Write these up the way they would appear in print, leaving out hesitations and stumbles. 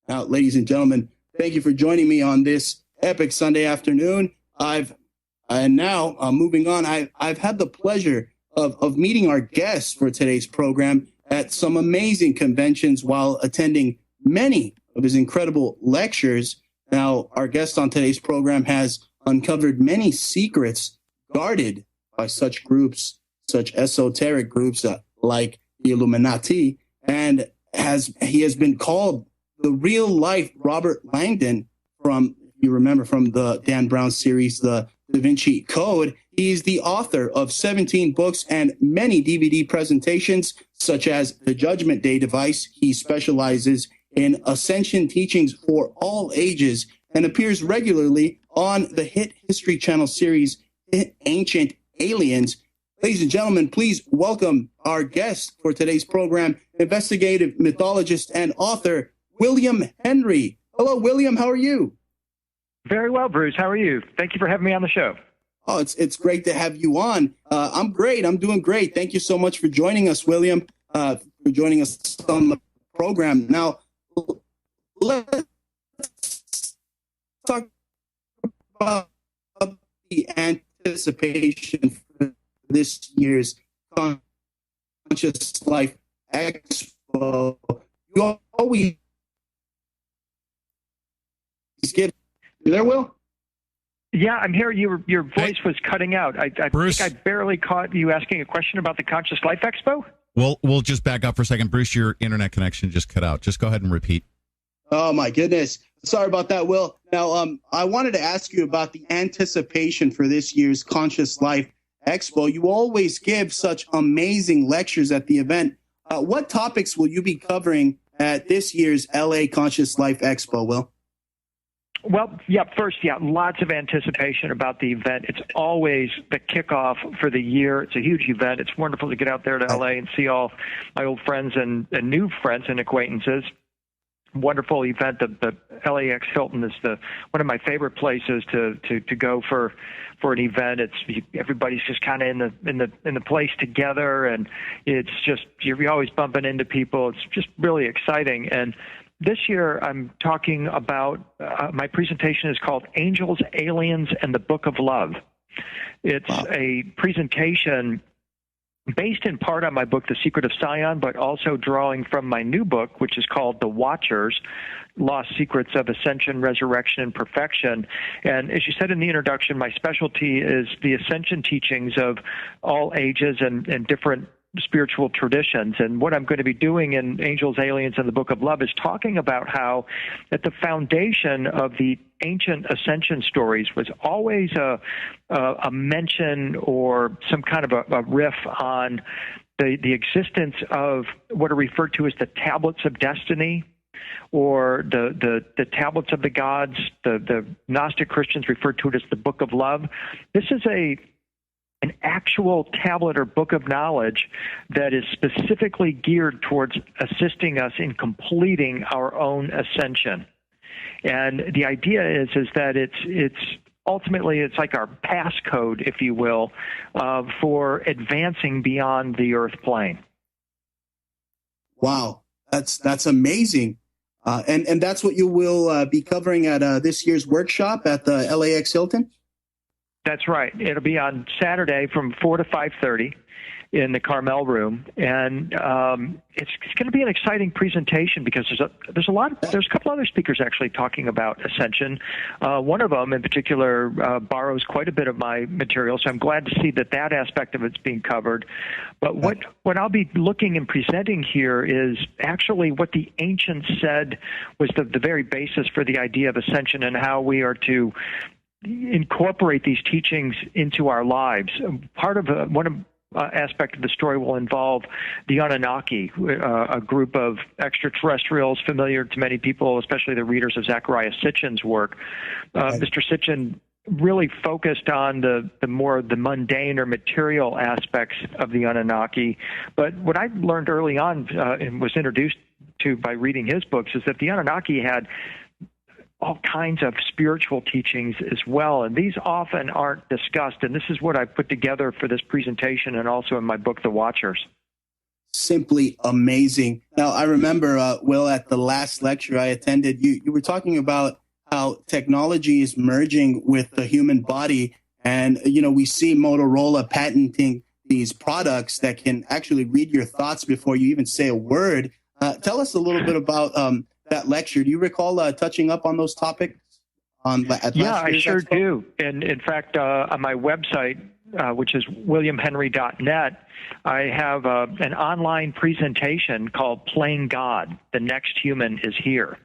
Now, ladies and gentlemen, thank you for joining me on this epic Sunday afternoon. Moving on, I've had the pleasure of meeting our guests for today's program at some amazing conventions while attending many of his incredible lectures. Now, our guest on today's program has uncovered many secrets guarded by such groups, such esoteric groups like the Illuminati, and he has been called the real life Robert Langdon from, you remember, from the Dan Brown series, the Da Vinci Code. He's the author of 17 books and many DVD presentations, such as The Judgment Day Device. He specializes in ascension teachings for all ages and appears regularly on the hit History Channel series, Ancient Aliens. Ladies and gentlemen, please welcome our guest for today's program, investigative mythologist and author, William Henry. Hello, William. How are you? Very well, Bruce. How are you? Thank you for having me on the show. Oh, it's great to have you on. I'm great. I'm doing great. Thank you so much for joining us, William, for joining us on the program. Now, let's talk about the anticipation for this year's Conscious Life Expo. You always give. You there, Will? Yeah, I'm here. Your voice was cutting out. I think I barely caught you asking a question about the Conscious Life Expo. We'll just back up for a second. Bruce, your internet connection just cut out. Just go ahead and repeat. Oh, my goodness. Sorry about that, Will. Now, I wanted to ask you about the anticipation for this year's Conscious Life Expo. You always give such amazing lectures at the event. What topics will you be covering at this year's LA Conscious Life Expo, Will? Well, first, lots of anticipation about the event. It's always the kickoff for the year. It's a huge event. It's wonderful to get out there to LA and see all my old friends and new friends and acquaintances. Wonderful event. The LAX Hilton is one of my favorite places to go for an event. Everybody's just kind of in the place together, and it's just you're always bumping into people. It's just really exciting. And this year, I'm talking about, my presentation is called Angels, Aliens, and the Book of Love. It's a presentation based in part on my book, The Secret of Sion, but also drawing from my new book, which is called The Watchers, Lost Secrets of Ascension, Resurrection, and Perfection. And as you said in the introduction, my specialty is the ascension teachings of all ages and different spiritual traditions. And what I'm going to be doing in Angels, Aliens, and the Book of Love is talking about how at the foundation of the ancient ascension stories was always a mention or some kind of a riff on the existence of what are referred to as the tablets of destiny, or the tablets of the gods. The Gnostic Christians refer to it as the Book of Love. This is an actual tablet or book of knowledge that is specifically geared towards assisting us in completing our own ascension. And the idea is that it's ultimately it's like our passcode, if you will, for advancing beyond the earth plane. Wow, that's amazing. And that's what you will be covering at this year's workshop at the LAX Hilton? That's right. It'll be on Saturday from 4 to 5:30 in the Carmel room, and it's going to be an exciting presentation because there's a couple other speakers actually talking about ascension. One of them in particular borrows quite a bit of my material, so I'm glad to see that aspect of it's being covered. But what I'll be looking and presenting here is actually what the ancients said was the very basis for the idea of ascension and how we are to incorporate these teachings into our lives. One aspect of the story will involve the Annunaki, a group of extraterrestrials familiar to many people, especially the readers of Zecharia Sitchin's work. Mr. Sitchin really focused on the mundane or material aspects of the Annunaki. But what I learned early on and was introduced to by reading his books is that the Annunaki had all kinds of spiritual teachings as well, and these often aren't discussed, and this is what I put together for this presentation and also in my book, The Watchers. Simply amazing. Now, I remember, Will, at the last lecture I attended, you were talking about how technology is merging with the human body, and, we see Motorola patenting these products that can actually read your thoughts before you even say a word. Tell us a little bit about that lecture. Do you recall touching up on those topics? Yeah, I sure do. And in fact, on my website, which is williamhenry.net, I have an online presentation called Playing God, The Next Human is Here.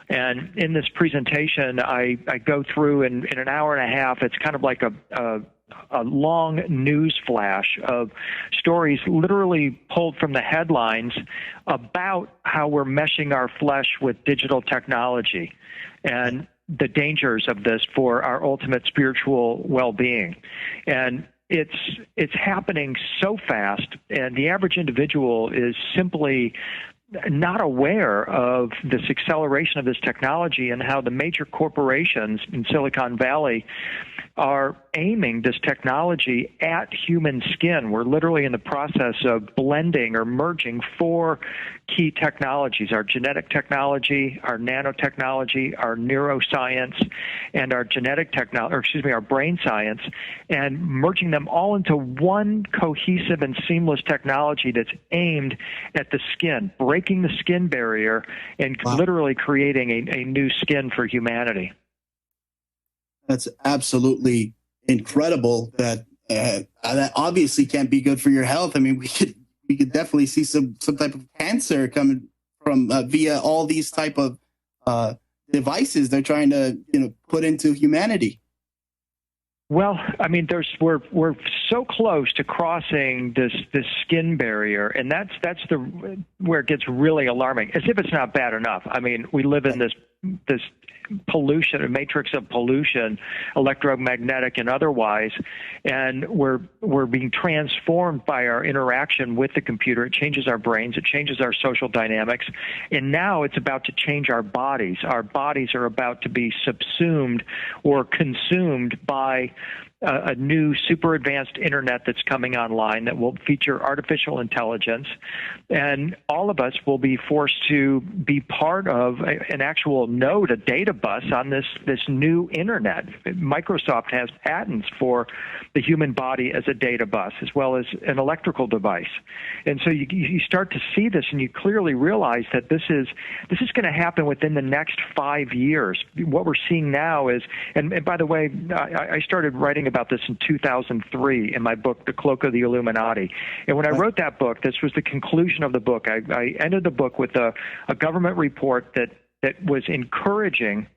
And in this presentation, I go through in an hour and a half. It's kind of like a long news flash of stories literally pulled from the headlines about how we're meshing our flesh with digital technology and the dangers of this for our ultimate spiritual well-being. And it's happening so fast, and the average individual is simply not aware of this acceleration of this technology and how the major corporations in Silicon Valley are aiming this technology at human skin. We're literally in the process of blending or merging four key technologies: our genetic technology, our nanotechnology, our neuroscience, and our our brain science, and merging them all into one cohesive and seamless technology that's aimed at the skin, breaking the skin barrier and literally creating a new skin for humanity. That's absolutely incredible. That obviously can't be good for your health. I mean, we could definitely see some type of cancer coming from via all these type of devices they're trying to put into humanity. Well, I mean, we're so close to crossing this skin barrier, and that's where it gets really alarming. As if it's not bad enough. I mean, we live in this pollution, a matrix of pollution, electromagnetic and otherwise, and we're being transformed by our interaction with the computer. It changes our brains, it changes our social dynamics, and now it's about to change our bodies. Our bodies are about to be subsumed or consumed by a new super advanced internet that's coming online that will feature artificial intelligence, and all of us will be forced to be part of an actual node, a data bus on this new internet. Microsoft has patents for the human body as a data bus as well as an electrical device. And so you start to see this, and you clearly realize that this is going to happen within the next 5 years. What we're seeing now is, and by the way, I started writing about this in 2003 in my book, The Cloak of the Illuminati. And when I wrote that book, this was the conclusion of the book. I ended the book with a government report that was encouraging.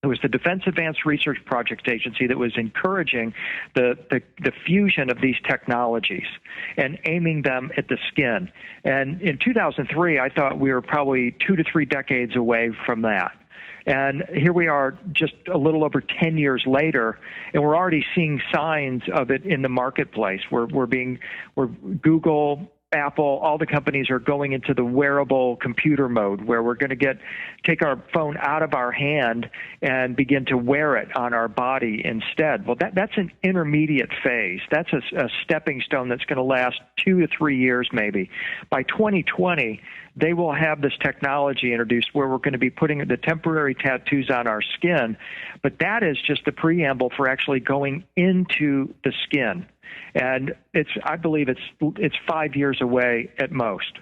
It was the Defense Advanced Research Projects Agency that was encouraging the fusion of these technologies and aiming them at the skin. And in 2003, I thought we were probably 2 to 3 decades away from that. And here we are just a little over 10 years later, and we're already seeing signs of it in the marketplace. Google, Apple, all the companies are going into the wearable computer mode where we're going to take our phone out of our hand and begin to wear it on our body instead. Well, that's an intermediate phase. That's a stepping stone that's going to last 2 to 3 years maybe. By 2020, they will have this technology introduced where we're going to be putting the temporary tattoos on our skin, but that is just the preamble for actually going into the skin. And I believe it's 5 years away at most.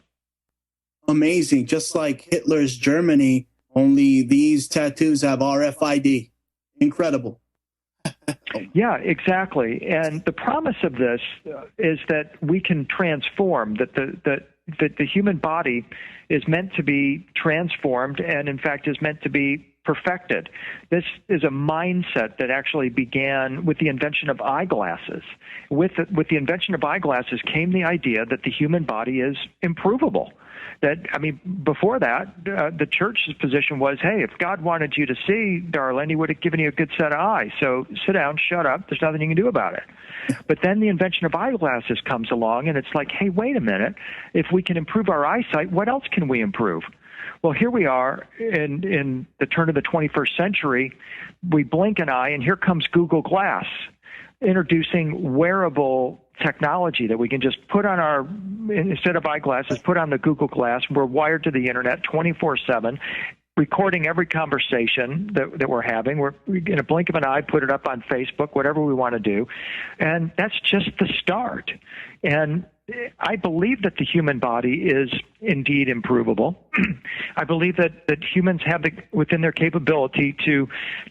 Amazing. Just like Hitler's Germany, only these tattoos have RFID. Incredible. Yeah, exactly. And the promise of this is that we can transform, that the human body is meant to be transformed and, in fact, is meant to be perfected. This is a mindset that actually began with the invention of eyeglasses. With the invention of eyeglasses came the idea that the human body is improvable. Before that, the church's position was, hey, if God wanted you to see, darling, he would have given you a good set of eyes. So sit down, shut up. There's nothing you can do about it. But then the invention of eyeglasses comes along, and it's like, hey, wait a minute. If we can improve our eyesight, what else can we improve? Well, here we are in the turn of the 21st century. We blink an eye, and here comes Google Glass, introducing wearable technology that we can just put on instead of eyeglasses, put on the Google Glass. We're wired to the internet 24/7, recording every conversation that we're having. We're in a blink of an eye, put it up on Facebook, whatever we want to do. And that's just the start. And I believe that the human body is indeed improvable. I believe that humans have within their capability to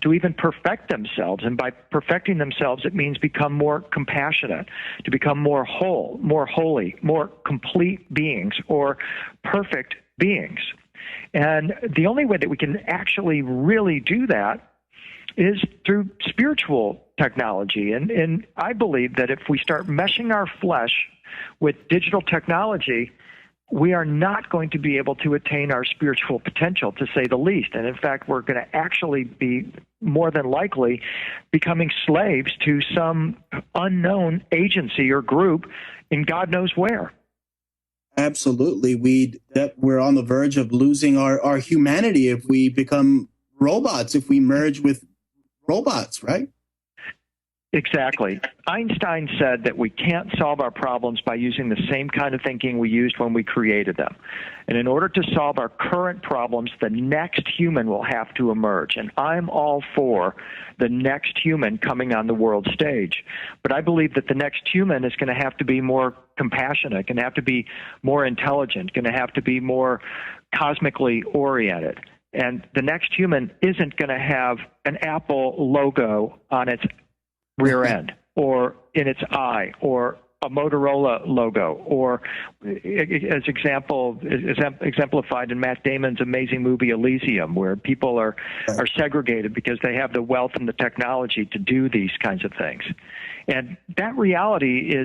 even perfect themselves. And by perfecting themselves, it means become more compassionate, to become more whole, more holy, more complete beings, or perfect beings. And the only way that we can actually really do that is through spiritual technology. And I believe that if we start meshing our flesh with digital technology, we are not going to be able to attain our spiritual potential, to say the least. And in fact, we're going to actually be more than likely becoming slaves to some unknown agency or group in God knows where. Absolutely. We're on the verge of losing our humanity if we become robots, if we merge with robots, right? Exactly. Einstein said that we can't solve our problems by using the same kind of thinking we used when we created them. And in order to solve our current problems, the next human will have to emerge. And I'm all for the next human coming on the world stage. But I believe that the next human is going to have to be more compassionate, going to have to be more intelligent, going to have to be more cosmically oriented. And the next human isn't going to have an Apple logo on its rear end or in its eye or a Motorola logo or as exemplified in Matt Damon's amazing movie Elysium, where people are segregated because they have the wealth and the technology to do these kinds of things. And that reality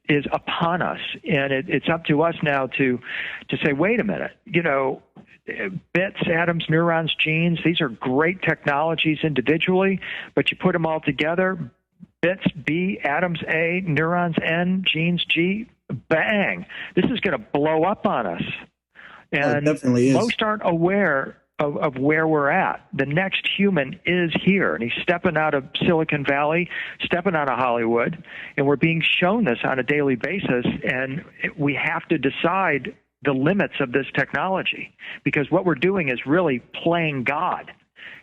is upon us, and it's up to us now to say, wait a minute, bits, atoms, neurons, genes, these are great technologies individually, but you put them all together, bits B, atoms A, neurons N, genes G, bang. This is going to blow up on us. And it definitely is. Most aren't aware of where we're at. The next human is here, and he's stepping out of Silicon Valley, stepping out of Hollywood, and we're being shown this on a daily basis, and we have to decide the limits of this technology, because what we're doing is really playing God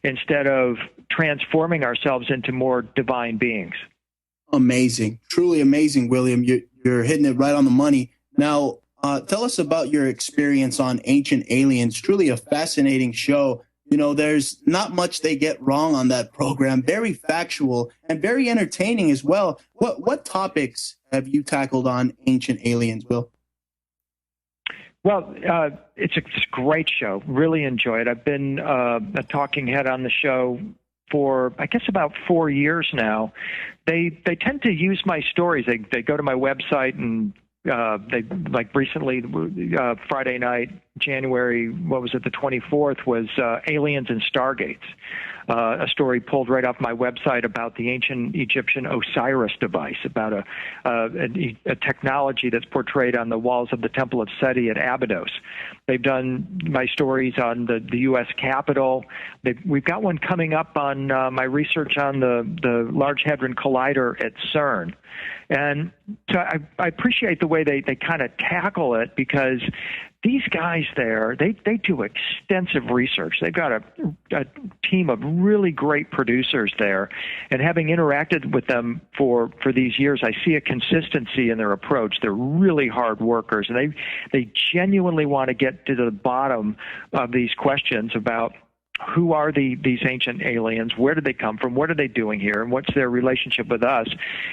instead of transforming ourselves into more divine beings. Amazing. Truly amazing, William. You're hitting it right on the money. Now, tell us about your experience on Ancient Aliens. Truly a fascinating show. There's not much they get wrong on that program. Very factual and very entertaining as well. What topics have you tackled on Ancient Aliens, Will? Well, it's a great show. Really enjoy it. I've been a talking head on the show for, I guess, about 4 years now. They tend to use my stories. They go to my website and they, like recently, Friday night, January, what was it, the 24th, was Aliens and Stargates, a story pulled right off my website about the ancient Egyptian Osiris device, about a technology that's portrayed on the walls of the Temple of Seti at Abydos. They've done my stories on the U.S. Capitol. We've got one coming up on my research on the Large Hadron Collider at CERN. And so I appreciate the way they kind of tackle it, because these guys there, they do extensive research. They've got a team of really great producers there. And having interacted with them for these years, I see a consistency in their approach. They're really hard workers, and they genuinely want to get to the bottom of these questions about who are these ancient aliens, where did they come from, what are they doing here, and what's their relationship with us.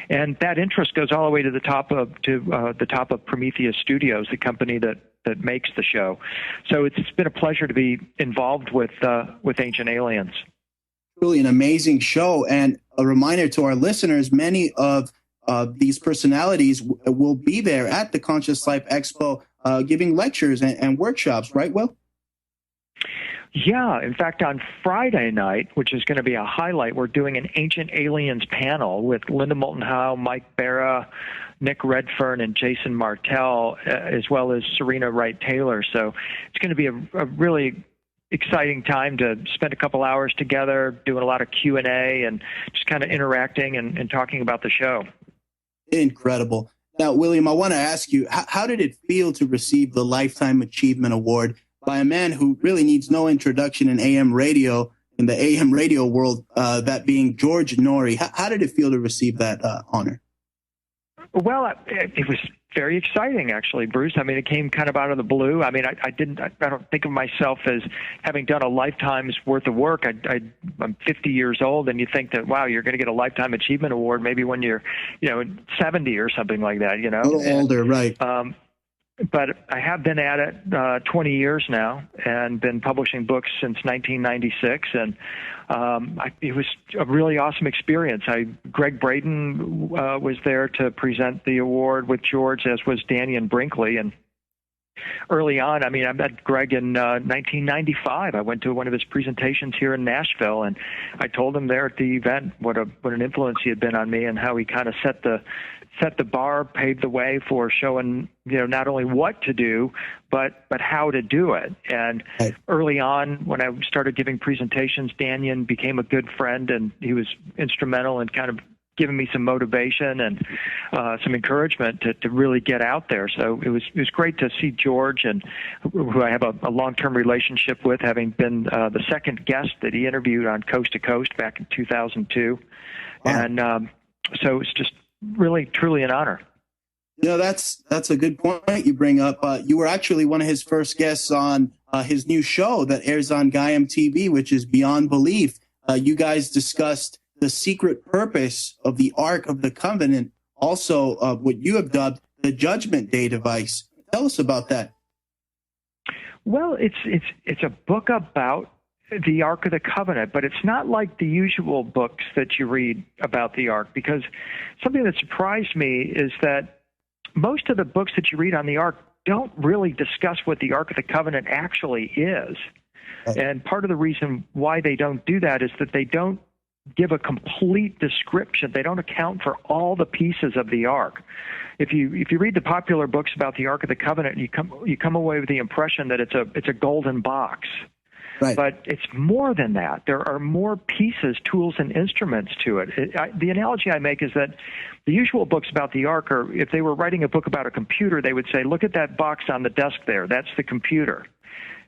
And that interest goes all the way to the top of Prometheus Studios, the company that makes the show. So it's been a pleasure to be involved with Ancient Aliens. Truly an amazing show, and a reminder to our listeners, many of these personalities will be there at the Conscious Life Expo giving lectures and workshops, right, Will? Yeah, in fact, on Friday night, which is going to be a highlight, we're doing an Ancient Aliens panel with Linda Moulton Howe, Mike Barra, Nick Redfern, and Jason Martell, as well as Serena Wright-Taylor. So it's going to be a really exciting time to spend a couple hours together, doing a lot of Q&A and just kind of interacting and talking about the show. Incredible. Now, William, I want to ask you, how did it feel to receive the Lifetime Achievement Award by a man who really needs no introduction in AM radio, in the AM radio world, that being George Noory? How did it feel to receive that honor? Well, it was very exciting, actually, Bruce. I mean, it came kind of out of the blue. I mean, I don't think of myself as having done a lifetime's worth of work. I'm 50 years old, and you think that, wow, you're going to get a Lifetime Achievement Award maybe when you're, 70 or something like that, A little older, right. But I have been at it 20 years now and been publishing books since 1996, and it was a really awesome experience. Greg Braden was there to present the award with George, as was Daniel Brinkley. And early on, I met Greg in 1995. I went to one of his presentations here in Nashville, and I told him there at the event what an influence he had been on me, and how he kind of set the bar, paved the way for showing, not only what to do, but how to do it. And early on, when I started giving presentations, Daniel became a good friend, and he was instrumental in kind of giving me some motivation and some encouragement to really get out there. So it was great to see George, and who I have a long-term relationship with, having been the second guest that he interviewed on Coast to Coast back in 2002. Wow. And so it's just really, truly an honor. That's a good point you bring up. You were actually one of his first guests on his new show that airs on Gaiam TV, which is Beyond Belief. You guys discussed the secret purpose of the Ark of the Covenant, also what you have dubbed the Judgment Day device. Tell us about that. Well, it's a book about the Ark of the Covenant, but it's not like the usual books that you read about the Ark, because something that surprised me is that most of the books that you read on the Ark don't really discuss what the Ark of the Covenant actually is. And part of the reason why they don't do that is that they don't give a complete description. They don't account for all the pieces of the Ark. If you read the popular books about the Ark of the Covenant, you come away with the impression that it's a golden box. Right. But it's more than that. There are more pieces, tools, and instruments to it. The analogy I make is that the usual books about the Ark are, if they were writing a book about a computer, they would say, look at that box on the desk there. That's the computer.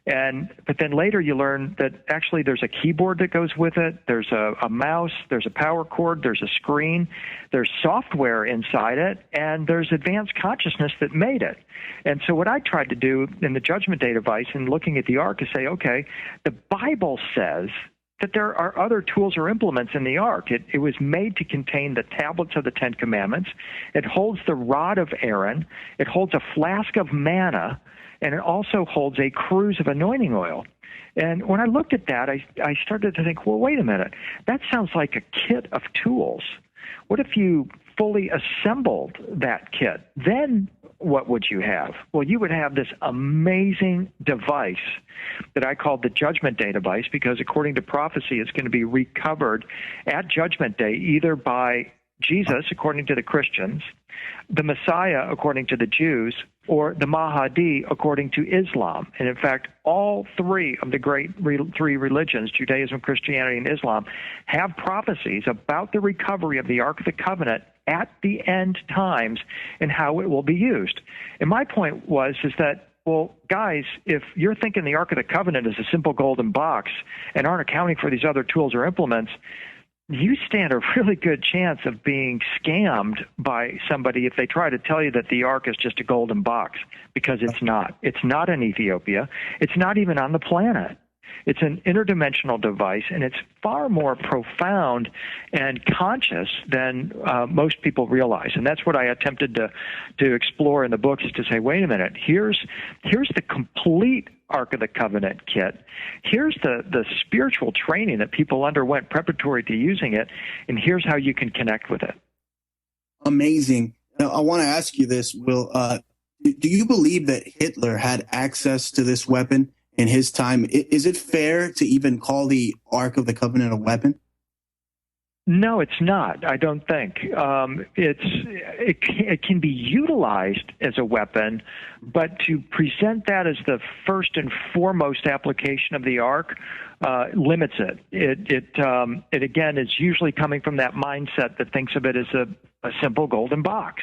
But then later you learn that actually there's a keyboard that goes with it, there's a mouse, there's a power cord, there's a screen, there's software inside it, and there's advanced consciousness that made it. And so what I tried to do in the Judgment Day device and looking at the Ark is say, okay, the Bible says that there are other tools or implements in the Ark. It was made to contain the tablets of the Ten Commandments. It holds the rod of Aaron. It holds a flask of manna. And it also holds a cruse of anointing oil. And when I looked at that, I started to think, well, wait a minute. That sounds like a kit of tools. What if you fully assembled that kit? Then what would you have? Well, you would have this amazing device that I called the Judgment Day device, because according to prophecy, it's going to be recovered at Judgment Day either by Jesus, according to the Christians, the Messiah, according to the Jews, or the Mahdi, according to Islam. And in fact, all three of the great three religions, Judaism, Christianity, and Islam, have prophecies about the recovery of the Ark of the Covenant at the end times and how it will be used. And my point is that, well, guys, if you're thinking the Ark of the Covenant is a simple golden box and aren't accounting for these other tools or implements, you stand a really good chance of being scammed by somebody if they try to tell you that the Ark is just a golden box, because it's not. It's not in Ethiopia. It's not even on the planet. It's an interdimensional device, and it's far more profound and conscious than most people realize. And that's what I attempted to explore in the books, is to say, wait a minute, here's the complete Ark of the Covenant kit. Here's the spiritual training that people underwent preparatory to using it, and here's how you can connect with it. Amazing. Now, I want to ask you this, Will. Do you believe that Hitler had access to this weapon in his time? Is it fair to even call the Ark of the Covenant a weapon? No, it's not. I don't think. It can be utilized as a weapon, but to present that as the first and foremost application of the Ark limits it. It again is usually coming from that mindset that thinks of it as a simple golden box,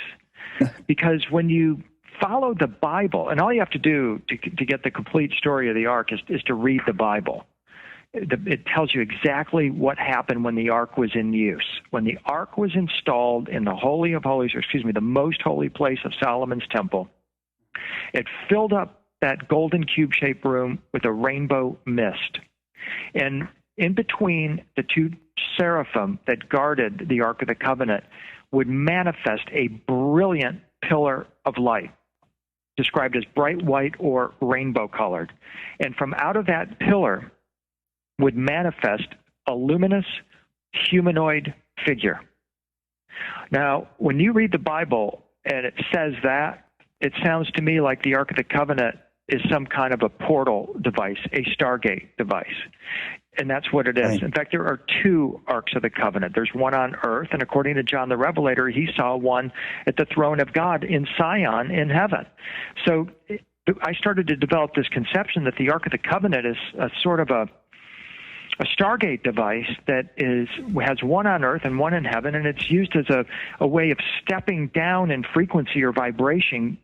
because when you follow the Bible, and all you have to do to get the complete story of the Ark is to read the Bible. It tells you exactly what happened when the Ark was in use. When the Ark was installed in the Holy of Holies, the most holy place of Solomon's temple, it filled up that golden cube-shaped room with a rainbow mist. And in between the two seraphim that guarded the Ark of the Covenant would manifest a brilliant pillar of light, described as bright white or rainbow colored. And from out of that pillar would manifest a luminous humanoid figure. Now, when you read the Bible and it says that, it sounds to me like the Ark of the Covenant is some kind of a portal device, a Stargate device. And that's what it is. Right. In fact, there are two Arks of the Covenant. There's one on earth, and according to John the Revelator, he saw one at the throne of God in Sion in heaven. So I started to develop this conception that the Ark of the Covenant is a sort of a Stargate device that has one on earth and one in heaven, and it's used as a way of stepping down in frequency or vibration,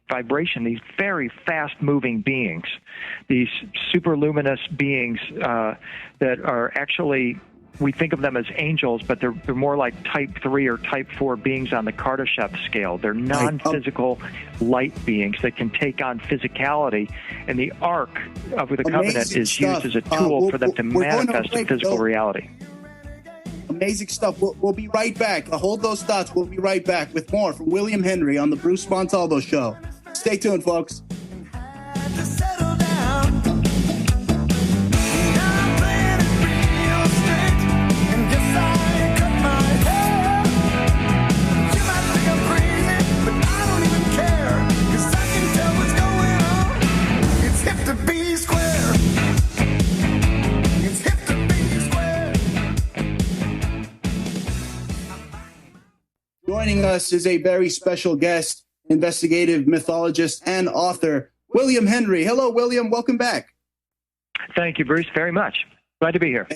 these very fast-moving beings, these superluminous beings that are actually, we think of them as angels, but they're more like type 3 or type 4 beings on the Kardashev scale. They're non-physical light beings that can take on physicality, and the Ark of the Covenant is used as a tool for them to manifest in physical reality. Amazing stuff. We'll be right back. Hold those thoughts. We'll be right back with more from William Henry on the Bruce Montalvo Show. Stay tuned, folks. Joining us is a very special guest, investigative mythologist and author, William Henry. Hello, William. Welcome back. Thank you, Bruce, very much. Glad to be here.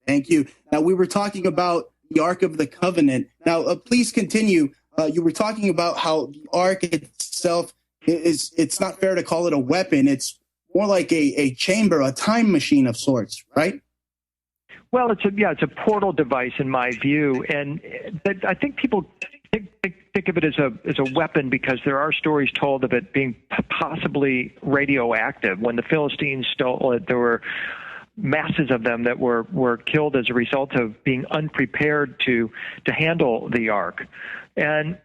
Thank you. Now, we were talking about the Ark of the Covenant. Now, please continue. You were talking about how the Ark itself it's not fair to call it a weapon. It's more like a chamber, a time machine of sorts, right? Well, it's a portal device in my view, and I think people think of it as a weapon because there are stories told of it being possibly radioactive. When the Philistines stole it, there were masses of them that were killed as a result of being unprepared to handle the Ark. And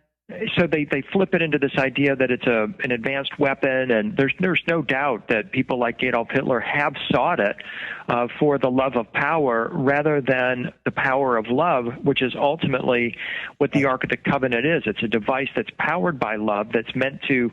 so they flip it into this idea that it's an advanced weapon, and there's no doubt that people like Adolf Hitler have sought it for the love of power rather than the power of love, which is ultimately what the Ark of the Covenant is. It's a device that's powered by love that's meant to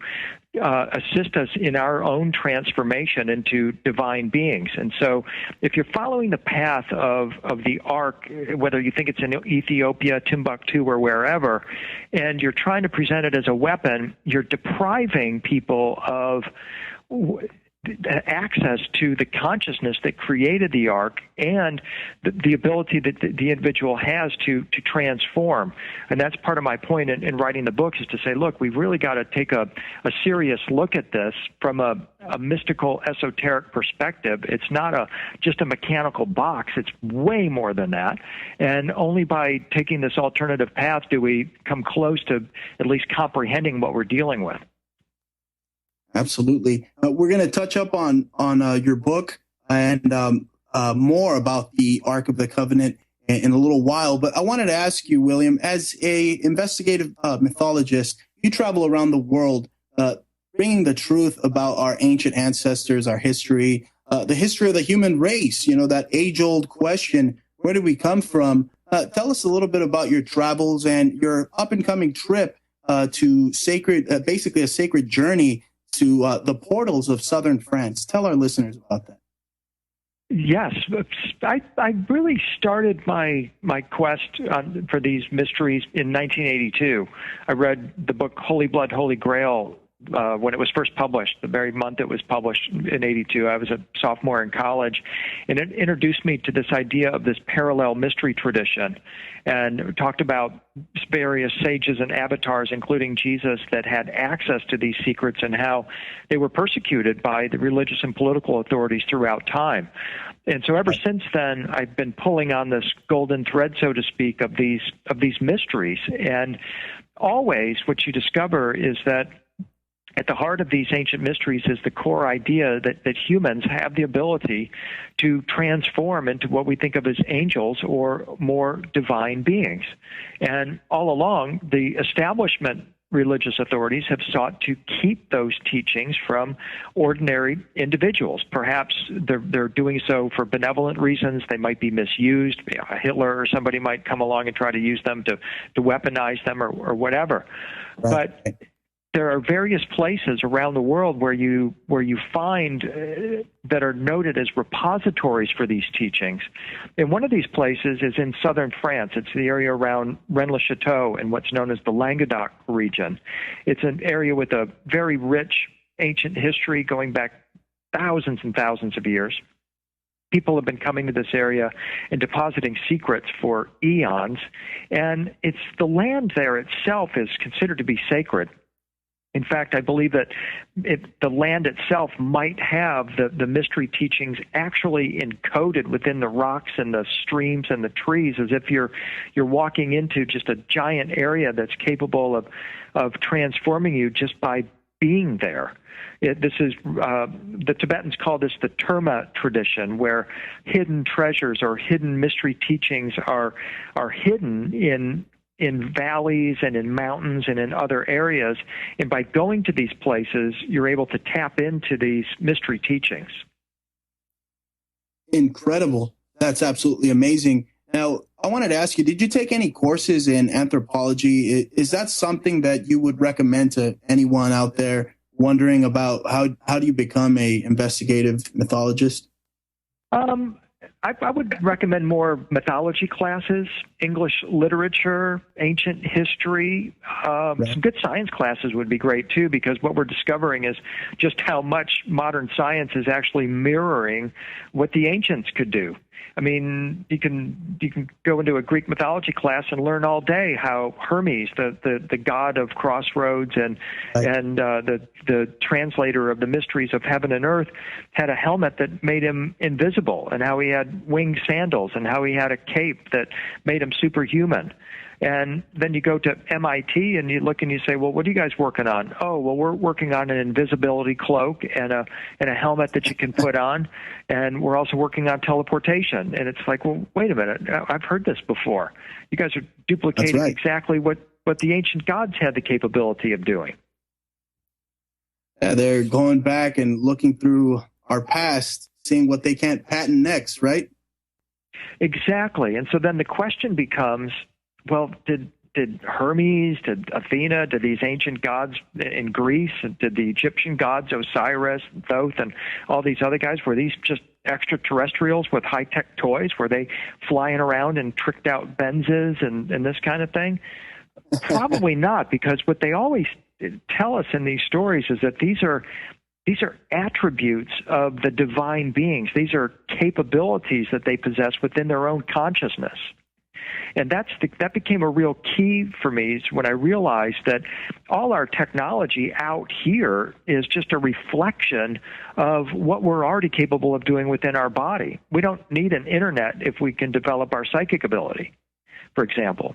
assist us in our own transformation into divine beings. And so if you're following the path of the Ark, whether you think it's in Ethiopia, Timbuktu, or wherever, and you're trying to present it as a weapon, you're depriving people of access to the consciousness that created the Ark and the ability that the individual has to transform. And that's part of my point in writing the books, is to say, look, we've really got to take a serious look at this from a mystical, esoteric perspective. It's not just a mechanical box. It's way more than that. And only by taking this alternative path do we come close to at least comprehending what we're dealing with. Absolutely. We're going to touch up on your book and more about the Ark of the Covenant in a little while. But I wanted to ask you, William, as a investigative mythologist, you travel around the world bringing the truth about our ancient ancestors, our history, the history of the human race, that age-old question, where did we come from? Tell us a little bit about your travels and your up-and-coming trip to basically a sacred journey to the portals of southern France. Tell our listeners about that. Yes, I really started my quest for these mysteries in 1982. I read the book Holy Blood, Holy Grail when it was first published, the very month it was published in 82. I was a sophomore in college, and it introduced me to this idea of this parallel mystery tradition, and talked about various sages and avatars, including Jesus, that had access to these secrets and how they were persecuted by the religious and political authorities throughout time. And so ever since then, I've been pulling on this golden thread, so to speak, of these mysteries. And always what you discover is that at the heart of these ancient mysteries is the core idea that humans have the ability to transform into what we think of as angels or more divine beings. And all along, the establishment religious authorities have sought to keep those teachings from ordinary individuals. Perhaps they're doing so for benevolent reasons. They might be misused. Hitler or somebody might come along and try to use them to weaponize them or whatever. Right. But there are various places around the world where you find that are noted as repositories for these teachings. And one of these places is in southern France. It's the area around Rennes-le-Château and what's known as the Languedoc region. It's an area with a very rich ancient history going back thousands and thousands of years. People have been coming to this area and depositing secrets for eons. And it's the land there itself is considered to be sacred. In fact, I believe that the land itself might have the mystery teachings actually encoded within the rocks and the streams and the trees, as if you're walking into just a giant area that's capable of transforming you just by being there. This is the Tibetans call this the Terma tradition, where hidden treasures or hidden mystery teachings are hidden in valleys and in mountains and in other areas. And by going to these places, you're able to tap into these mystery teachings. Incredible. That's absolutely amazing. Now, I wanted to ask you, did you take any courses in anthropology? Is that something that you would recommend to anyone out there wondering about how do you become a investigative mythologist? I would recommend more mythology classes, English literature, ancient history. Some good science classes would be great, too, because what we're discovering is just how much modern science is actually mirroring what the ancients could do. I mean, you can go into a Greek mythology class and learn all day how Hermes, the god of crossroads and the translator of the mysteries of heaven and earth, had a helmet that made him invisible, and how he had winged sandals, and how he had a cape that made him superhuman. And then you go to MIT and you look and you say, well, what are you guys working on? Oh, well, we're working on an invisibility cloak and a helmet that you can put on. And we're also working on teleportation. And it's like, well, wait a minute. I've heard this before. You guys are duplicating exactly what what the ancient gods had the capability of doing. Yeah, they're going back and looking through our past, seeing what they can't patent next, right? Exactly. And so then the question becomes, well, did Hermes, did Athena, did these ancient gods in Greece, did the Egyptian gods, Osiris, Thoth, and all these other guys, were these just extraterrestrials with high-tech toys? Were they flying around in tricked-out Benzes and this kind of thing? Probably not, because what they always tell us in these stories is that these are attributes of the divine beings. These are capabilities that they possess within their own consciousness. And that became a real key for me when I realized that all our technology out here is just a reflection of what we're already capable of doing within our body. We don't need an internet if we can develop our psychic ability, for example.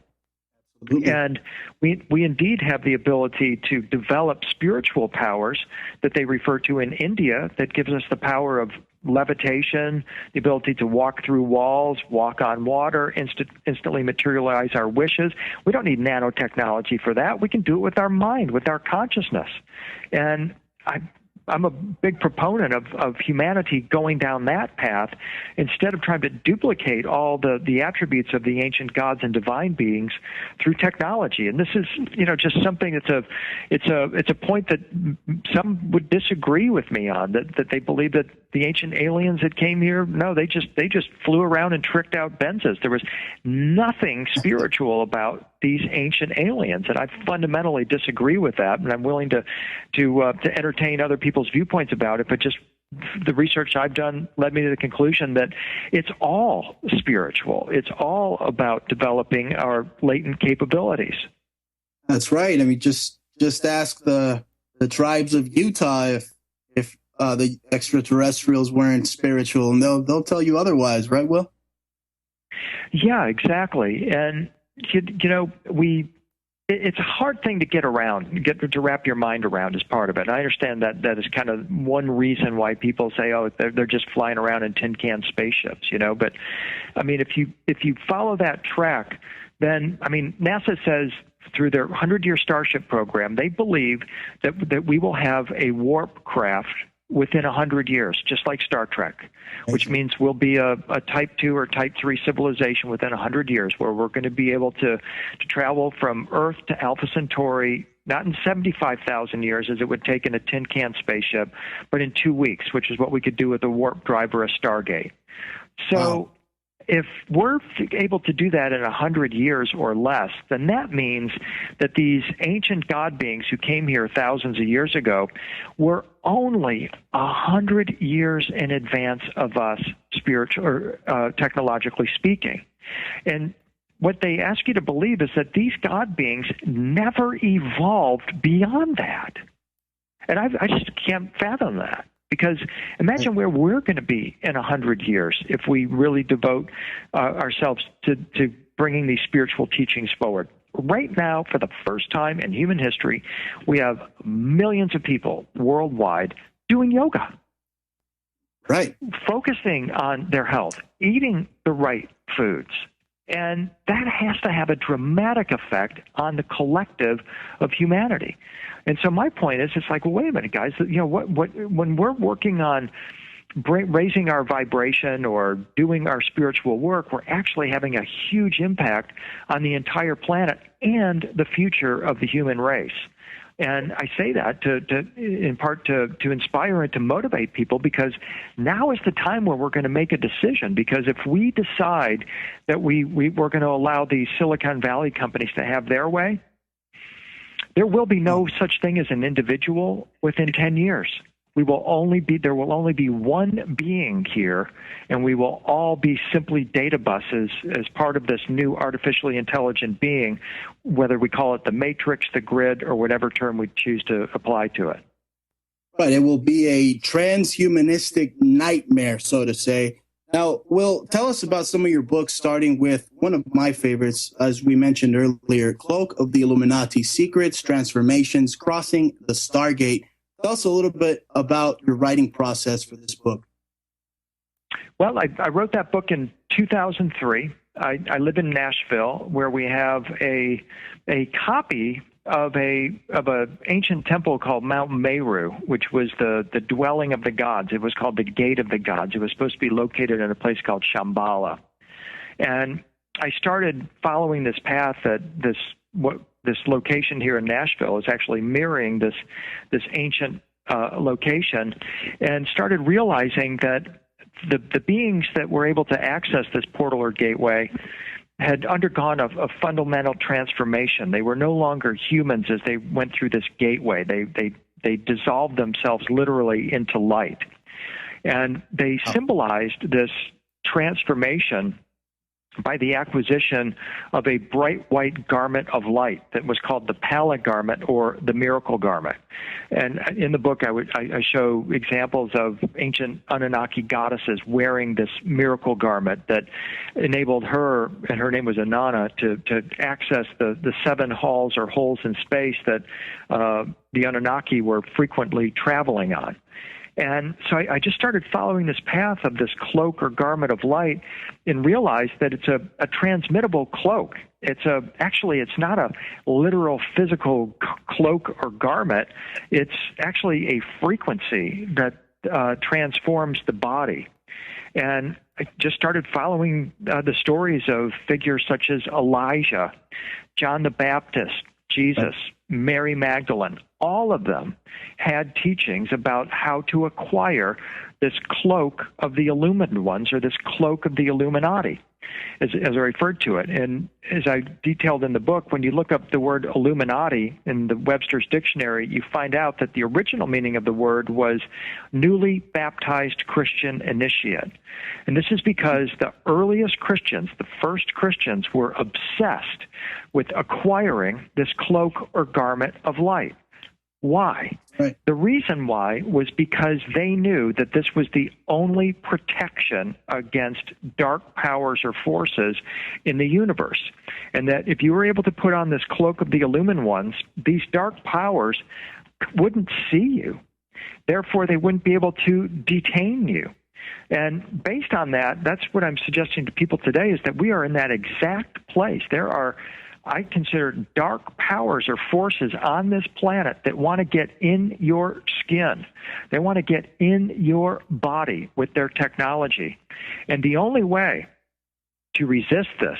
And we indeed have the ability to develop spiritual powers that they refer to in India that gives us the power of levitation, the ability to walk through walls, walk on water, instantly materialize our wishes. We don't need nanotechnology for that. We can do it with our mind, with our consciousness. And I'm a big proponent of humanity going down that path instead of trying to duplicate all the attributes of the ancient gods and divine beings through technology. And this is, just something it's a point that some would disagree with me on, that they believe that the ancient aliens that came here, no, they just flew around and tricked out Benzes. There was nothing spiritual about these ancient aliens, and I fundamentally disagree with that, and I'm willing to entertain other people's viewpoints about it, but just the research I've done led me to the conclusion that it's all spiritual. It's all about developing our latent capabilities. That's right. I mean, just ask the tribes of Utah if the extraterrestrials weren't spiritual, and they'll tell you otherwise, right, Will? Yeah, exactly. And it's a hard thing to get around, to wrap your mind around as part of it. And I understand that is kind of one reason why people say, oh, they're just flying around in tin can spaceships, But I mean, if you follow that track, then NASA says through their 100-year Starship program, they believe that we will have a warp craft within 100 years, just like Star Trek, which means we'll be a Type 2 or Type 3 civilization within 100 years, where we're going to be able to travel from Earth to Alpha Centauri, not in 75,000 years as it would take in a tin can spaceship, but in 2 weeks, which is what we could do with a warp drive or a Stargate. So if we're able to do that in 100 years or less, then that means that these ancient god beings who came here thousands of years ago were only 100 years in advance of us, spiritual or technologically speaking. And what they ask you to believe is that these god beings never evolved beyond that. And I just can't fathom that. Because imagine where we're going to be in 100 years if we really devote ourselves to bringing these spiritual teachings forward. Right now, for the first time in human history, we have millions of people worldwide doing yoga. Right. Focusing on their health, eating the right foods. And that has to have a dramatic effect on the collective of humanity. And so my point is, it's like, well, wait a minute, guys. When we're working on raising our vibration or doing our spiritual work, we're actually having a huge impact on the entire planet and the future of the human race. And I say that in part to inspire and to motivate people, because now is the time where we're going to make a decision. Because if we decide that we're going to allow these Silicon Valley companies to have their way, there will be no such thing as an individual within 10 years. There will only be one being here, and we will all be simply data buses as part of this new artificially intelligent being, whether we call it the matrix, the grid, or whatever term we choose to apply to it. Right. It will be a transhumanistic nightmare, so to say. Now, Will, tell us about some of your books, starting with one of my favorites, as we mentioned earlier, Cloak of the Illuminati, Secrets, Transformations, Crossing the Stargate. Tell us a little bit about your writing process for this book. Well, I wrote that book in 2003, I live in Nashville, where we have a copy of a ancient temple called Mount Meru, which was the dwelling of the gods. It was called the Gate of the Gods. It was supposed to be located in a place called Shambhala. And I started following this path that this location here in Nashville is actually mirroring this ancient location, and started realizing that the beings that were able to access this portal or gateway had undergone a fundamental transformation. They were no longer humans as they went through this gateway. They dissolved themselves literally into light. And they symbolized this transformation by the acquisition of a bright white garment of light that was called the pala garment or the miracle garment. And in the book, I show examples of ancient Annunaki goddesses wearing this miracle garment that enabled her, and her name was Inanna, to access the 7 halls or holes in space that the Anunnaki were frequently traveling on. And so I just started following this path of this cloak or garment of light and realized that it's a transmittable cloak. Actually, it's not a literal physical cloak or garment. It's actually a frequency that transforms the body. And I just started following the stories of figures such as Elijah, John the Baptist, Jesus, Mary Magdalene. All of them had teachings about how to acquire this cloak of the illumined ones, or this cloak of the Illuminati, as I referred to it. And as I detailed in the book, when you look up the word Illuminati in the Webster's Dictionary, you find out that the original meaning of the word was newly baptized Christian initiate. And this is because the earliest Christians, the first Christians, were obsessed with acquiring this cloak or garment of light. Why? Right. The reason why was because they knew that this was the only protection against dark powers or forces in the universe. And that if you were able to put on this cloak of the illumined ones, these dark powers wouldn't see you. Therefore, they wouldn't be able to detain you. And based on that, that's what I'm suggesting to people today, is that we are in that exact place. There are, I consider, dark powers or forces on this planet that want to get in your skin. They want to get in your body with their technology. And the only way to resist this,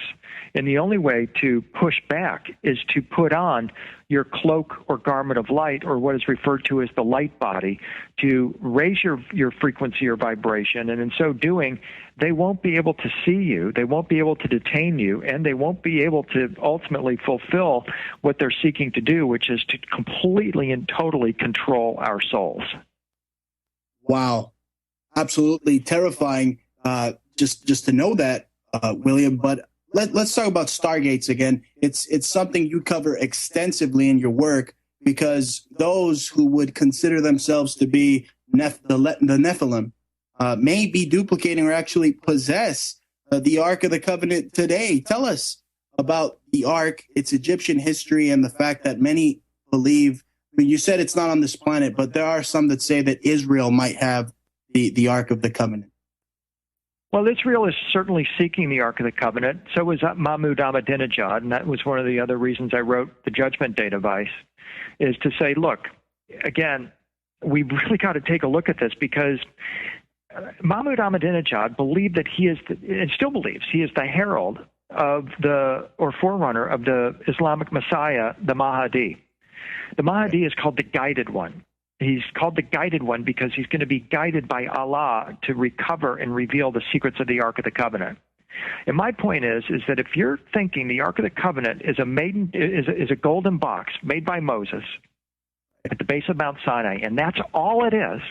and the only way to push back, is to put on your cloak or garment of light, or what is referred to as the light body, to raise your frequency or vibration. And in so doing, they won't be able to see you, they won't be able to detain you, and they won't be able to ultimately fulfill what they're seeking to do, which is to completely and totally control our souls. Wow. Absolutely terrifying, just to know that, William. But let's talk about Stargates again. It's something you cover extensively in your work, because those who would consider themselves to be the Nephilim may be duplicating or actually possess the Ark of the Covenant today. Tell us about the Ark, its Egyptian history, and the fact that many believe, I mean, you said it's not on this planet, but there are some that say that Israel might have the Ark of the Covenant. Well, Israel is certainly seeking the Ark of the Covenant. So was Mahmoud Ahmadinejad, and that was one of the other reasons I wrote the Judgment Day device, is to say, look, again, we really got to take a look at this, because Mahmoud Ahmadinejad believed that he is, and still believes, he is the herald of or forerunner of the Islamic Messiah, the Mahdi. The Mahdi is called the Guided One. He's called the Guided One because he's going to be guided by Allah to recover and reveal the secrets of the Ark of the Covenant. And my point is that if you're thinking the Ark of the Covenant is a golden box made by Moses at the base of Mount Sinai, and that's all it is,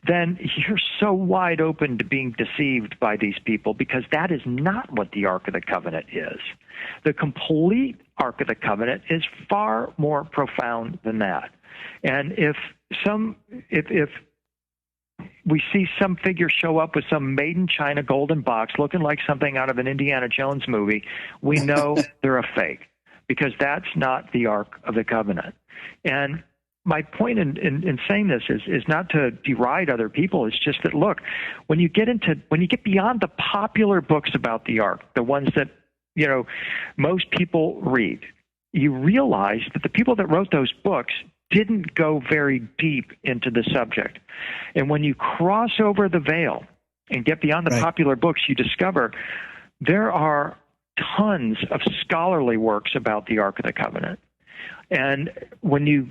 then you're so wide open to being deceived by these people, because that is not what the Ark of the Covenant is. The complete Ark of the Covenant is far more profound than that. And if we see some figure show up with some made in China golden box looking like something out of an Indiana Jones movie, we know they're a fake, because that's not the Ark of the Covenant. And my point in saying this is not to deride other people. It's just that, look, when you get beyond the popular books about the ark, the ones that, most people read, you realize that the people that wrote those books didn't go very deep into the subject. And when you cross over the veil and get beyond the popular books, you discover there are tons of scholarly works about the Ark of the Covenant. And when you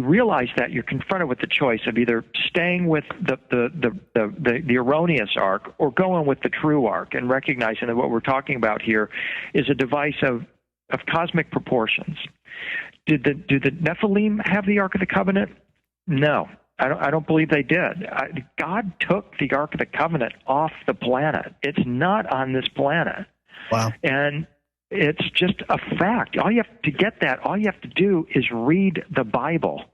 realize that, you're confronted with the choice of either staying with the erroneous ark or going with the true ark, and recognizing that what we're talking about here is a device of cosmic proportions. Do the Nephilim have the Ark of the Covenant? No, I don't believe they did. God took the Ark of the Covenant off the planet. It's not on this planet. Wow. And it's just a fact. All you have to do is read the Bible.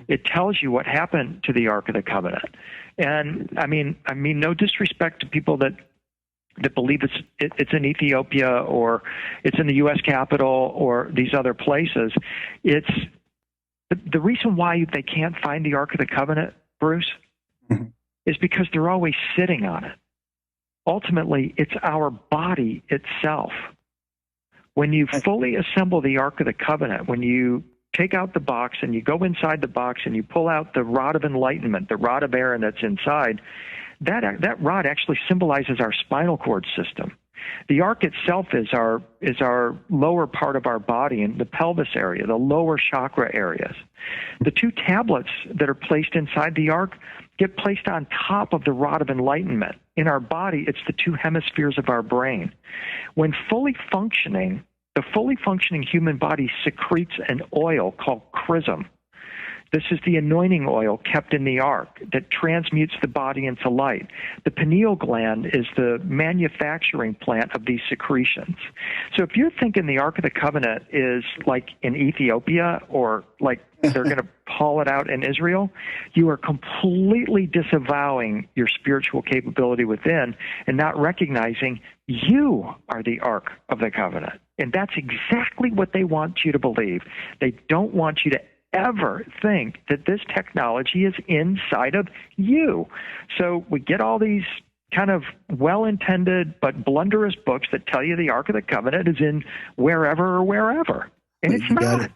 It tells you what happened to the Ark of the Covenant. And I mean, no disrespect to people that believe it's in Ethiopia or it's in the U.S. Capitol or these other places. It's the reason why they can't find the Ark of the Covenant, Bruce, is because they're always sitting on it. Ultimately, it's our body itself. When you fully assemble the Ark of the Covenant, when you take out the box and you go inside the box and you pull out the rod of enlightenment, the rod of Aaron that's inside, that rod actually symbolizes our spinal cord system. The ark itself is our lower part of our body, and the pelvis area, the lower chakra areas. The two tablets that are placed inside the ark get placed on top of the rod of enlightenment. In our body, it's the two hemispheres of our brain. When fully functioning, the fully functioning human body secretes an oil called chrism. This is the anointing oil kept in the ark that transmutes the body into light. The pineal gland is the manufacturing plant of these secretions. So if you're thinking the Ark of the Covenant is like in Ethiopia or like they're going to haul it out in Israel, you are completely disavowing your spiritual capability within and not recognizing you are the Ark of the Covenant. And that's exactly what they want you to believe. They don't want you to ever think that this technology is inside of you. So we get all these kind of well-intended but blunderous books that tell you the Ark of the Covenant is in wherever or wherever, and it's not.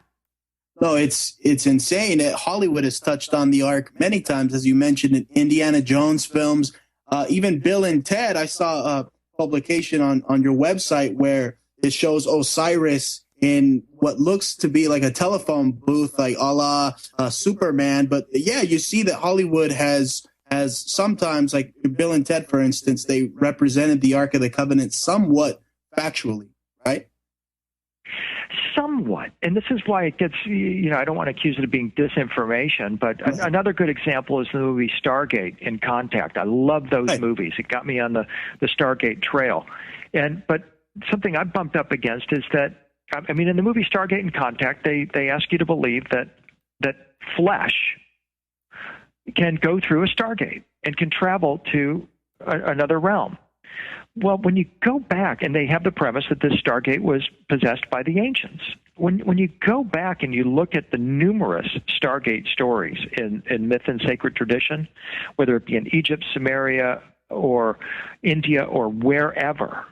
No, it's insane. Hollywood has touched on the Ark many times, as you mentioned, in Indiana Jones films. Even Bill and Ted, I saw a publication on your website where it shows Osiris in what looks to be like a telephone booth, like a la Superman. But yeah, you see that Hollywood has sometimes, like Bill and Ted, for instance, they represented the Ark of the Covenant somewhat factually, right? Somewhat. And this is why it gets, I don't want to accuse it of being disinformation, but another good example is the movie Stargate in Contact. I love those movies. It got me on the Stargate trail. But something I bumped up against is that, in the movie Stargate in Contact, they ask you to believe that flesh can go through a Stargate and can travel to another realm. Well, when you go back, and they have the premise that this Stargate was possessed by the ancients. When you go back and you look at the numerous Stargate stories in myth and sacred tradition, whether it be in Egypt, Samaria, or India, or wherever,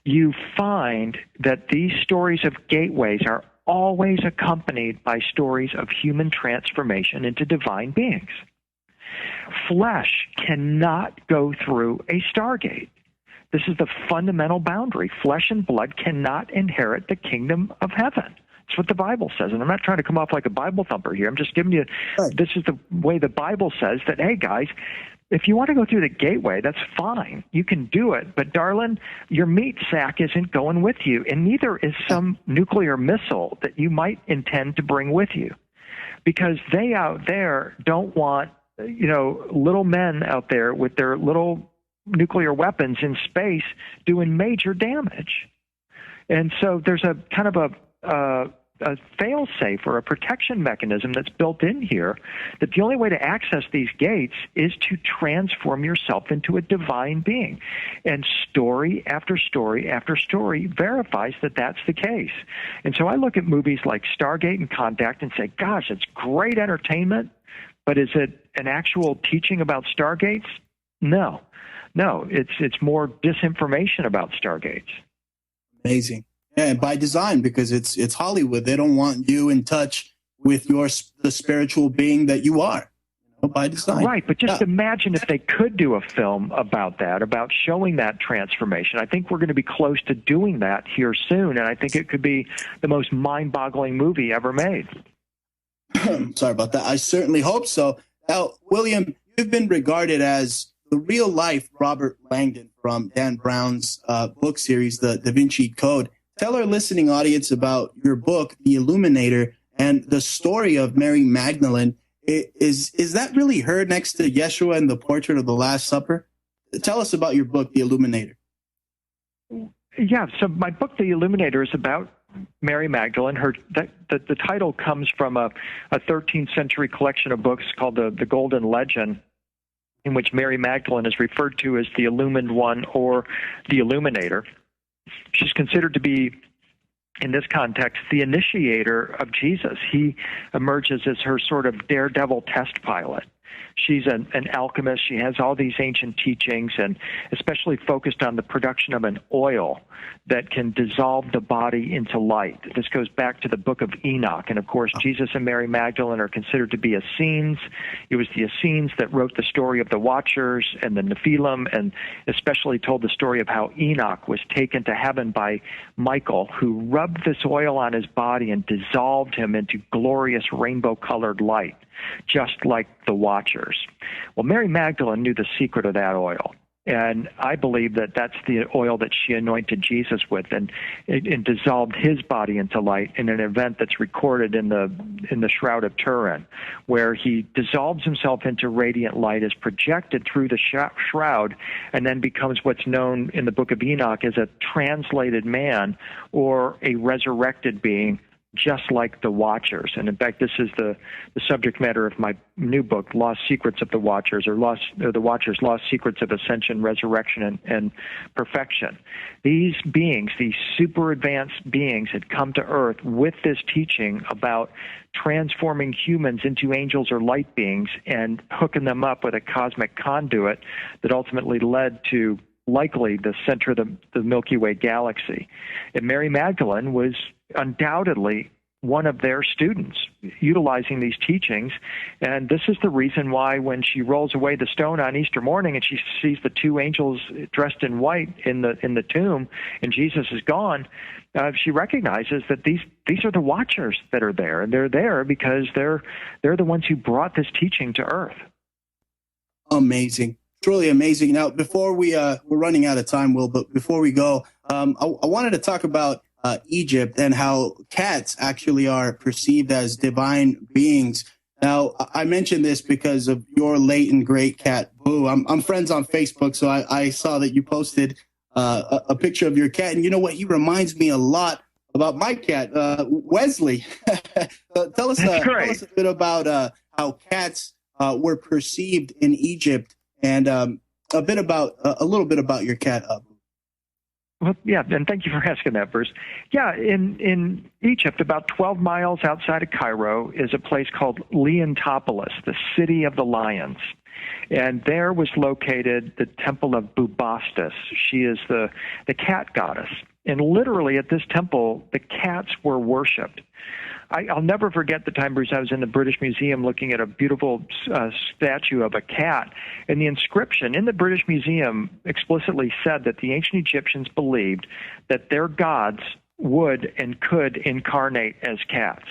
you find that these stories of gateways are always accompanied by stories of human transformation into divine beings. Flesh cannot go through a Stargate. This is the fundamental boundary. Flesh and blood cannot inherit the kingdom of heaven. It's what the Bible says. And I'm not trying to come off like a Bible thumper here. I'm just giving you, this is the way the Bible says that, hey, guys, if you want to go through the gateway, that's fine. You can do it. But, darling, your meat sack isn't going with you, and neither is some nuclear missile that you might intend to bring with you. Because they out there don't want, little men out there with their little nuclear weapons in space doing major damage. And so there's a kind of fail-safe or a protection mechanism that's built in here, that the only way to access these gates is to transform yourself into a divine being. And story after story after story verifies that that's the case. And so I look at movies like Stargate and Contact and say, gosh, it's great entertainment, but is it an actual teaching about Stargates? No, it's more disinformation about Stargates. Amazing. Yeah, by design, because it's Hollywood. They don't want you in touch with the spiritual being that you are, by design. Right, but just imagine if they could do a film about that, about showing that transformation. I think we're going to be close to doing that here soon, and I think it could be the most mind-boggling movie ever made. Sorry about that. I certainly hope so. Now, William, you've been regarded as the real-life Robert Langdon from Dan Brown's book series, The Da Vinci Code. Tell our listening audience about your book, The Illuminator, and the story of Mary Magdalene. Is that really her next to Yeshua and the Portrait of the Last Supper? Tell us about your book, The Illuminator. Yeah, so my book, The Illuminator, is about Mary Magdalene. The title comes from a 13th century collection of books called the Golden Legend, in which Mary Magdalene is referred to as the Illumined One or the Illuminator. She's considered to be, in this context, the initiator of Jesus. He emerges as her sort of daredevil test pilot. She's an alchemist. She has all these ancient teachings, and especially focused on the production of an oil that can dissolve the body into light. This goes back to the book of Enoch. And, of course, Jesus and Mary Magdalene are considered to be Essenes. It was the Essenes that wrote the story of the Watchers and the Nephilim, and especially told the story of how Enoch was taken to heaven by Michael, who rubbed this oil on his body and dissolved him into glorious rainbow-colored light, just like the Watchers. Well, Mary Magdalene knew the secret of that oil, and I believe that that's the oil that she anointed Jesus with, and it dissolved his body into light in an event that's recorded in the Shroud of Turin, where he dissolves himself into radiant light, is projected through the shroud, and then becomes what's known in the book of Enoch as a translated man or a resurrected being, just like the Watchers. And in fact, this is the subject matter of my new book, Lost Secrets of the Watchers, or the Watchers, Lost Secrets of Ascension, Resurrection, and Perfection. These beings, these super advanced beings, had come to Earth with this teaching about transforming humans into angels or light beings and hooking them up with a cosmic conduit that ultimately led to likely the center of the Milky Way galaxy. And Mary Magdalene was undoubtedly one of their students utilizing these teachings, and this is the reason why when she rolls away the stone on Easter morning and she sees the two angels dressed in white in the tomb and Jesus is gone, she recognizes that these are the Watchers that are there, and they're there because they're the ones who brought this teaching to Earth. Amazing. Truly amazing. Now, before we're running out of time, Will, but before we go, I wanted to talk about Egypt and how cats actually are perceived as divine beings. Now, I mentioned this because of your late and great cat, Boo. I'm friends on Facebook, so I saw that you posted a picture of your cat. And you know what? He reminds me a lot about my cat, Wesley. Tell us a bit about how cats were perceived in Egypt, and a little bit about your cat, Well, yeah, and thank you for asking that, Bruce. Yeah, in Egypt, about 12 miles outside of Cairo, is a place called Leontopolis, the city of the lions. And there was located the temple of Bubastis. She is the cat goddess. And literally at this temple, the cats were worshipped. I'll never forget the time, Bruce, I was in the British Museum looking at a beautiful statue of a cat, and the inscription in the British Museum explicitly said that the ancient Egyptians believed that their gods would and could incarnate as cats.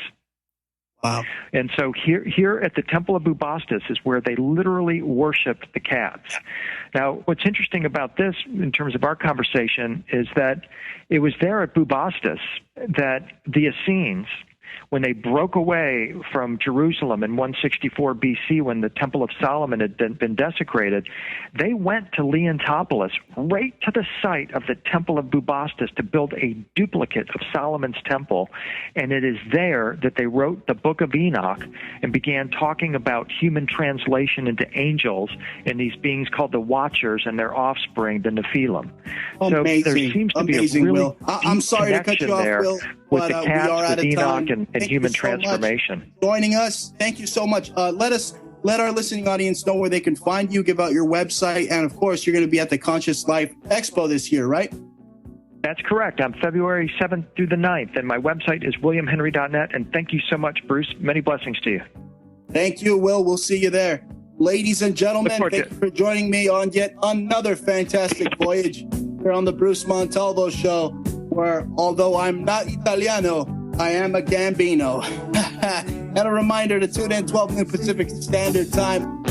Wow. And so here at the Temple of Bubastis is where they literally worshipped the cats. Now, what's interesting about this in terms of our conversation is that it was there at Bubastis that the Essenes, when they broke away from Jerusalem in 164 BC, when the Temple of Solomon had been desecrated, they went to Leontopolis, right to the site of the Temple of Bubastis, to build a duplicate of Solomon's temple. And it is there that they wrote the Book of Enoch and began talking about human translation into angels and these beings called the Watchers and their offspring, the Nephilim. Amazing. So there seems to be a really Will. I'm sorry to cut you off, Will, with but the we cast, are out with of time. Enoch and human transformation. Joining us. Thank you so much. Let our listening audience know where they can find you, give out your website, and of course, you're going to be at the Conscious Life Expo this year, right? That's correct. I'm February 7th through the 9th, and my website is williamhenry.net. And thank you so much, Bruce. Many blessings to you. Thank you, Will. We'll see you there. Ladies and gentlemen, thank you for joining me on yet another fantastic voyage here on the Bruce Montalvo Show, where although I'm not Italiano, I am a Gambino. And a reminder to tune in 12 noon Pacific Standard Time